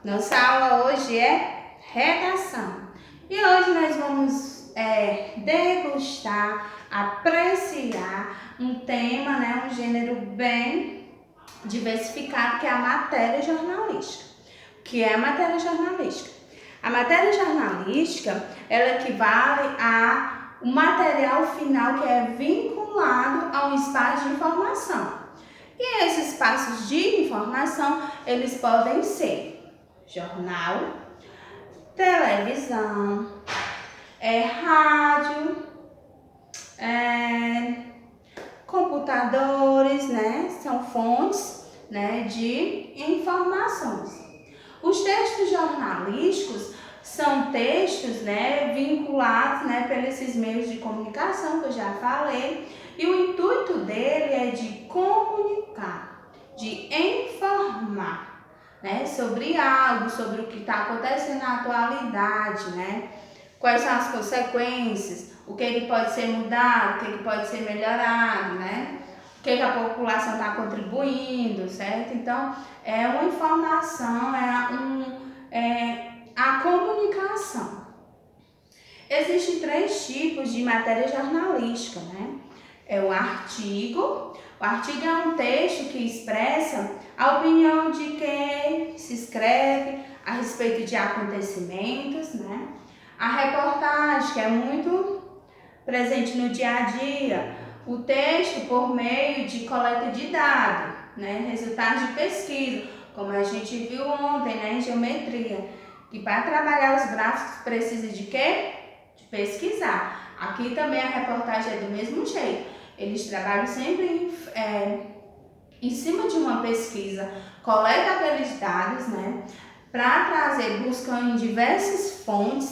Nossa aula hoje é redação. E hoje nós vamos degustar, apreciar um tema, um gênero bem diversificado, que é a matéria jornalística. O que é a matéria jornalística? A matéria jornalística, ela equivale a um material final que é vinculado a um espaço de informação. E esses espaços de informação, eles podem ser jornal, televisão, rádio, computadores, são fontes, de informações. Os textos jornalísticos são textos, vinculados, por esses meios de comunicação que eu já falei, e o intuito dele é de comunicar, de informar, sobre algo, sobre o que está acontecendo na atualidade, quais são as consequências, o que pode ser mudado, o que pode ser melhorado, o que a população está contribuindo, certo? Então, é uma informação, a comunicação. Existem 3 tipos de matéria jornalística, É o artigo. O artigo é um texto que expressa a opinião de quem se escreve a respeito de acontecimentos, A reportagem, que é muito presente no dia a dia. O texto por meio de coleta de dados, resultados de pesquisa, como a gente viu ontem, em geometria. E para trabalhar os gráficos precisa de quê? De pesquisar. Aqui também a reportagem é do mesmo jeito. Eles trabalham sempre em cima de uma pesquisa, coleta aqueles dados, para trazer, buscando em diversas fontes,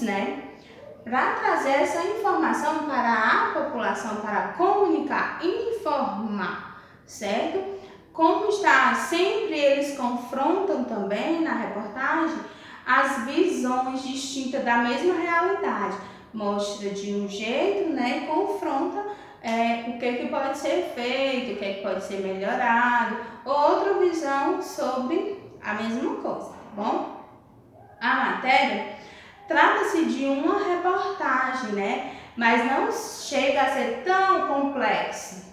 para trazer essa informação para a população, para comunicar, informar, certo? Como está sempre, eles confrontam também na reportagem as visões distintas da mesma realidade. Mostra de um jeito, e confronta o que pode ser feito, o que pode ser melhorado, outra visão sobre a mesma coisa, tá bom? A matéria trata-se de uma reportagem, mas não chega a ser tão complexa.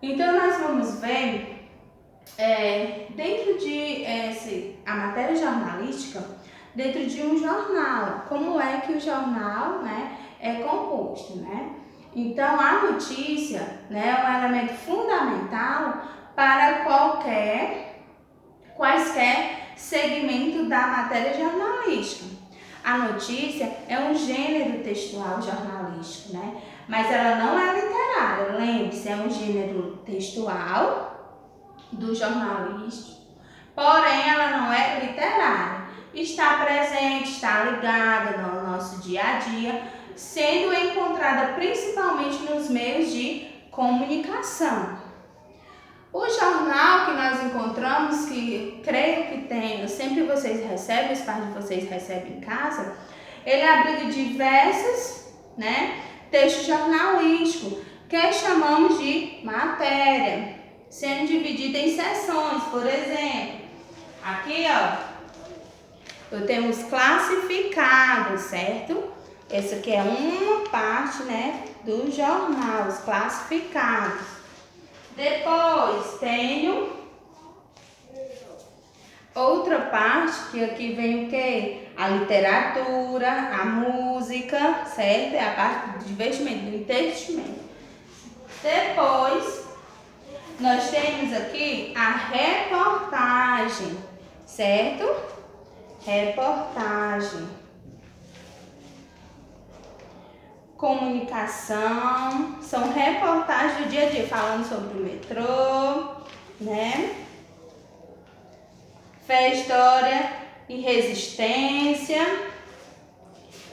Então, nós vamos ver, dentro de a matéria jornalística, dentro de um jornal, como é que o jornal, é composto, Então, a notícia, é um elemento fundamental para quaisquer segmento da matéria jornalística. A notícia é um gênero textual jornalístico, Mas ela não é literária, lembre-se, é um gênero textual do jornalístico, porém ela não é literária. Está presente, está ligada no nosso dia a dia, sendo encontrada principalmente nos meios de comunicação. O jornal que nós encontramos, que creio que tem, sempre vocês recebem, os pais de vocês recebem em casa, ele abriga diversos, textos jornalísticos, que chamamos de matéria, sendo dividida em seções. Por exemplo, aqui, eu tenho os classificados, certo? Essa aqui é uma parte, do jornal, os classificados. Depois tenho outra parte, que aqui vem o quê? A literatura, a música, certo? É a parte do divertimento, do entretenimento. Depois, nós temos aqui a reportagem, certo? Reportagem. Comunicação, são reportagens do dia a dia, falando sobre o metrô, Fé, história e resistência.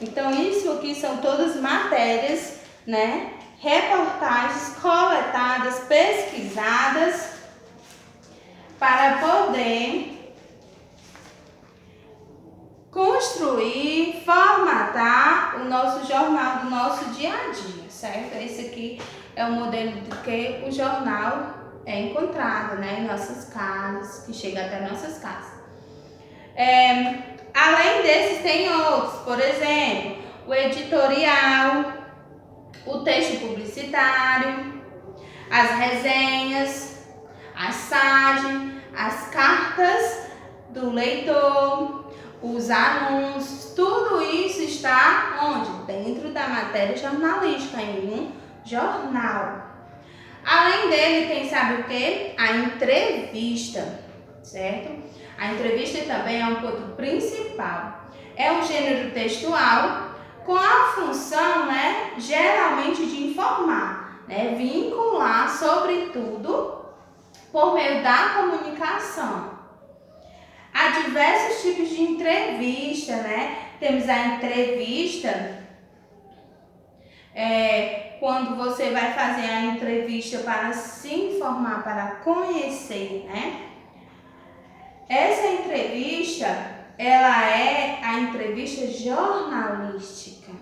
Então, isso aqui são todas matérias, Reportagens coletadas, pesquisadas, para poder construir, formatar o nosso jornal do nosso dia a dia, certo? Esse aqui é o modelo do que o jornal é encontrado, em nossas casas, que chega até nossas casas. Além desses, tem outros, por exemplo, o editorial, o texto publicitário, as resenhas, as SAGE, as cartas do leitor, os anúncios, tudo isso está onde? Dentro da matéria jornalística, em um jornal. Além dele, tem, sabe o que? A entrevista, certo? A entrevista também é um ponto principal. É um gênero textual com a função, né, geralmente de informar, né, vincular, sobretudo, por meio da comunicação. Há diversos tipos de entrevista, né? Temos a entrevista, quando você vai fazer a entrevista para se informar, para conhecer, né? Essa entrevista, ela é a entrevista jornalística.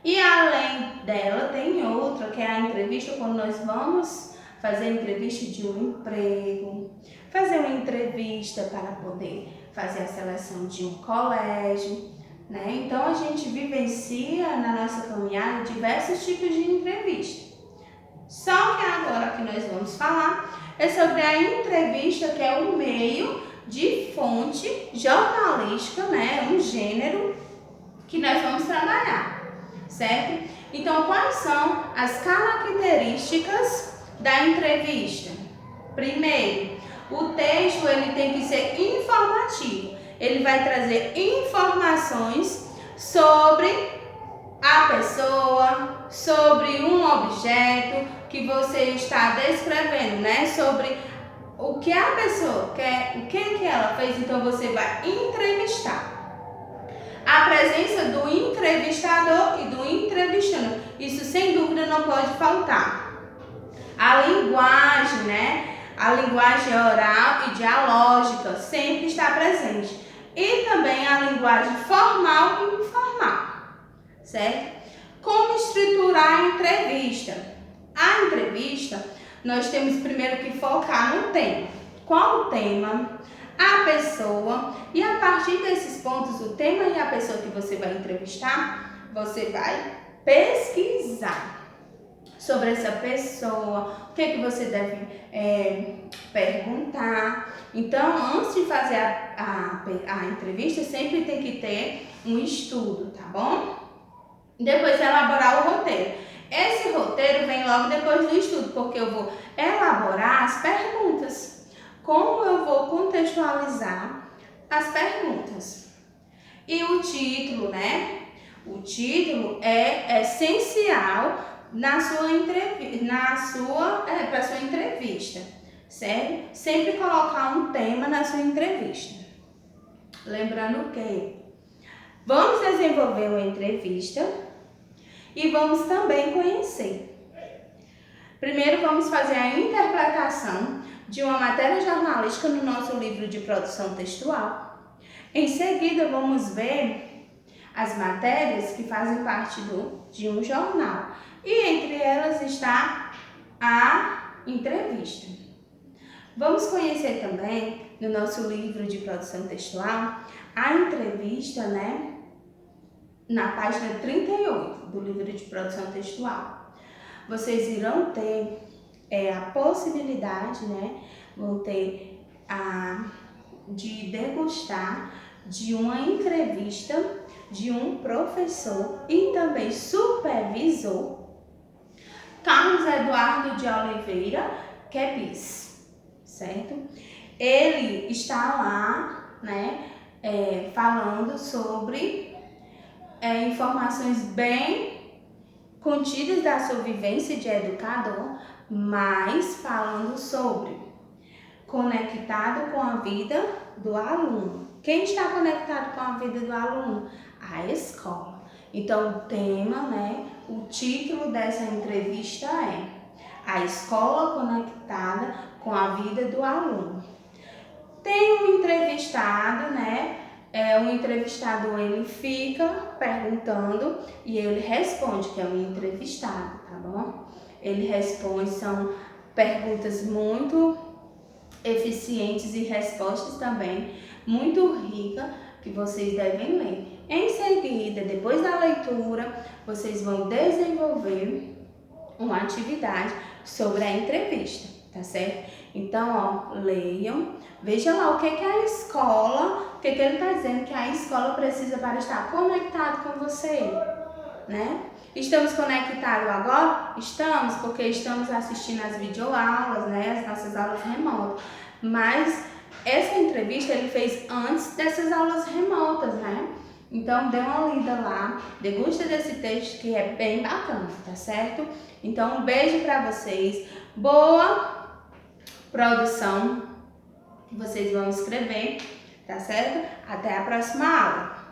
E além dela, tem outra, que é a entrevista quando nós vamos fazer a entrevista de um emprego, fazer uma entrevista para poder fazer a seleção de um colégio, né? Então, a gente vivencia na nossa caminhada diversos tipos de entrevista. Só que agora que nós vamos falar é sobre a entrevista, que é o meio de fonte jornalística, né? Um gênero que nós vamos trabalhar, certo? Então, quais são as características da entrevista? Primeiro, o texto ele tem que ser informativo. Ele vai trazer informações sobre a pessoa, sobre um objeto que você está descrevendo, né? Sobre o que a pessoa quer, o que ela fez, então você vai entrevistar. A presença do entrevistador e do entrevistando, isso sem dúvida não pode faltar. A linguagem, né? A linguagem oral e dialógica sempre está presente. E também a linguagem formal e informal, certo? Como estruturar a entrevista? A entrevista, nós temos primeiro que focar no tema. Qual o tema? A pessoa. E a partir desses pontos, o tema e a pessoa que você vai entrevistar, você vai pesquisar sobre essa pessoa, o que você deve perguntar. Então, antes de fazer a entrevista, sempre tem que ter um estudo, tá bom? Depois elaborar o roteiro. Esse roteiro vem logo depois do estudo, porque eu vou elaborar as perguntas. Como eu vou contextualizar as perguntas? E o título, né? O título é essencial para sua entrevista, certo? Sempre colocar um tema na sua entrevista. Lembrando que vamos desenvolver uma entrevista e vamos também conhecer. Primeiro vamos fazer a interpretação de uma matéria jornalística no nosso livro de produção textual. Em seguida vamos ver as matérias que fazem parte de um jornal. E entre elas está a entrevista. Vamos conhecer também, no nosso livro de produção textual, a entrevista, né? Na página 38 do livro de produção textual. Vocês irão ter a possibilidade, né? Vão ter de degustar de uma entrevista de um professor e também supervisor, Carlos Eduardo de Oliveira Quebis, certo? Ele está lá, né, falando sobre informações bem contidas da sua vivência de educador, mas falando sobre conectado com a vida do aluno. Quem está conectado com a vida do aluno? A escola. Então, o tema, né, o título dessa entrevista é A Escola Conectada com a Vida do Aluno. Tem um entrevistado, né? O entrevistador, ele fica perguntando e ele responde, que é um entrevistado, tá bom? Ele responde, são perguntas muito eficientes e respostas também muito rica que vocês devem ler. Em seguida, depois da leitura, vocês vão desenvolver uma atividade sobre a entrevista, tá certo? Então, ó, leiam, vejam lá o que a escola, o que ele está dizendo que a escola precisa para estar conectado com você, né? Estamos conectados agora? Estamos, porque estamos assistindo as videoaulas, né? As nossas aulas remotas. Mas essa entrevista ele fez antes dessas aulas remotas, né? Então, dê uma lida lá, degusta desse texto que é bem bacana, tá certo? Então, um beijo para vocês, boa produção que vocês vão escrever, tá certo? Até a próxima aula!